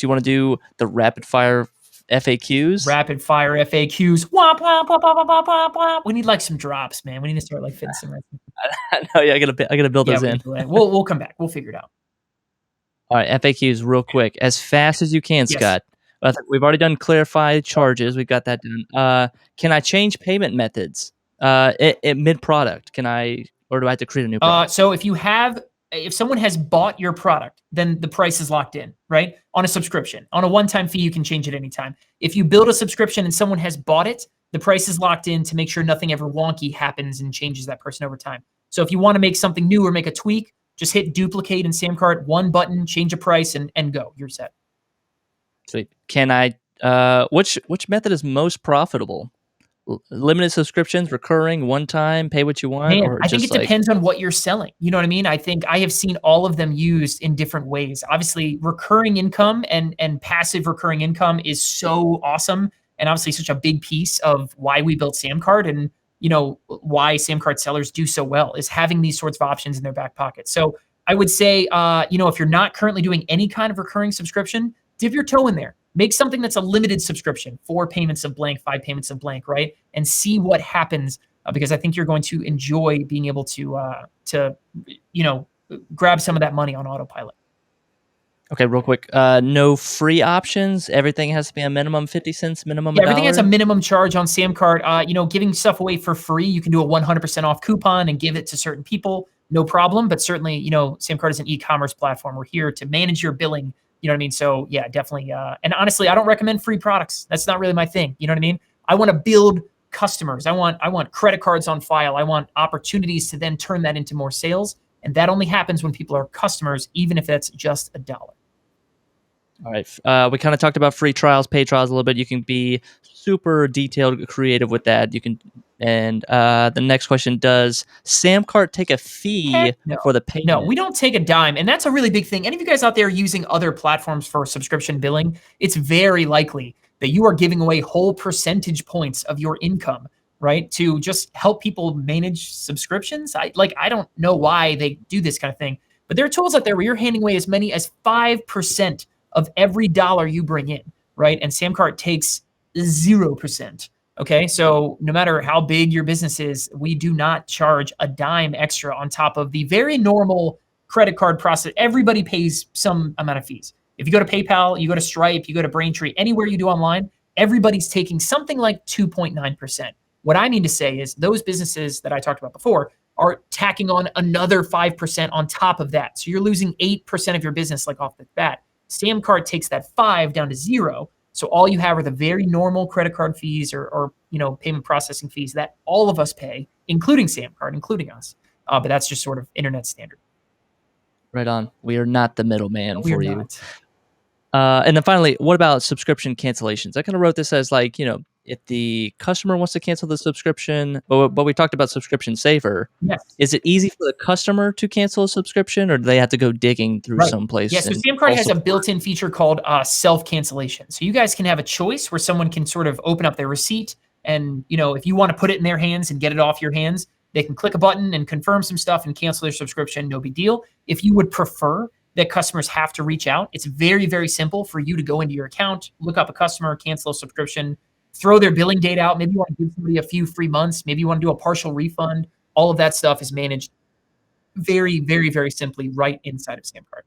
you want to do the rapid fire FAQs? Rapid fire FAQs. Womp, womp, womp, womp, womp, womp, womp. We need like some drops, man. We need to start like fitting some. No, yeah, I gotta build those in. We'll come back. We'll figure it out. All right, FAQs real quick, as fast as you can, Yes. Scott. We've already done clarify charges. We've got that done. Can I change payment methods at mid product? Can I, or do I have to create a new product? So if someone has bought your product, then the price is locked in, right? On a subscription. On a one-time fee, you can change it anytime. If you build a subscription and someone has bought it, the price is locked in to make sure nothing ever wonky happens and changes that person over time. So if you want to make something new or make a tweak, just hit duplicate in SamCart, one button, change a price, and go. You're set. Sweet. Can I? Which method is most profitable? Limited subscriptions, recurring, one time, pay what you want, Man, or I think just it depends on what you're selling. You know what I mean? I think I have seen all of them used in different ways. Obviously, recurring income and passive recurring income is so awesome, and obviously such a big piece of why we built SamCart and why SamCart sellers do so well is having these sorts of options in their back pocket. So I would say, if you're not currently doing any kind of recurring subscription, dip your toe in there. Make something that's a limited subscription, 4 payments of blank, 5 payments of blank, right? And see what happens because I think you're going to enjoy being able to grab some of that money on autopilot. Okay, real quick. No free options. Everything has to be a minimum 50 cents, minimum $1. Everything has a minimum charge on SamCart. Giving stuff away for free, you can do a 100% off coupon and give it to certain people, no problem. But certainly, SamCart is an e-commerce platform. We're here to manage your billing. You know what I mean? So yeah, definitely. And honestly, I don't recommend free products. That's not really my thing. You know what I mean? I want to build customers. I want credit cards on file. I want opportunities to then turn that into more sales. And that only happens when people are customers, even if that's just $1. All right. We kind of talked about free trials, paid trials a little bit. You can be super detailed, creative with that. You can. And the next question, does SamCart take a fee for the payment? No, we don't take a dime. And that's a really big thing. Any of you guys out there using other platforms for subscription billing, it's very likely that you are giving away whole percentage points of your income, right? To just help people manage subscriptions. I don't know why they do this kind of thing, but there are tools out there where you're handing away as many as 5% of every dollar you bring in, right? And SamCart takes 0%. Okay, so no matter how big your business is, we do not charge a dime extra on top of the very normal credit card process. Everybody pays some amount of fees. If you go to PayPal, you go to Stripe, you go to Braintree, anywhere you do online, everybody's taking something like 2.9%. What I mean to say is those businesses that I talked about before are tacking on another 5% on top of that. So you're losing 8% of your business like off the bat. SamCart takes that 5 down to 0. So all you have are the very normal credit card fees or payment processing fees that all of us pay, including SamCart, including us. But that's just sort of internet standard. Right on. We are not the middleman for you. And then finally, what about subscription cancellations? I kind of wrote this as if the customer wants to cancel the subscription, but we talked about subscription saver. Yes. Is it easy for the customer to cancel a subscription, or do they have to go digging through someplace? Yeah, so SamCart has a built-in feature called self-cancellation. So you guys can have a choice where someone can sort of open up their receipt and, if you want to put it in their hands and get it off your hands, they can click a button and confirm some stuff and cancel their subscription, no big deal. If you would prefer that customers have to reach out, it's very, very simple for you to go into your account, look up a customer, cancel a subscription, throw their billing date out. Maybe you want to give somebody a few free months. Maybe you want to do a partial refund. All of that stuff is managed very, very, very simply right inside of SamCart.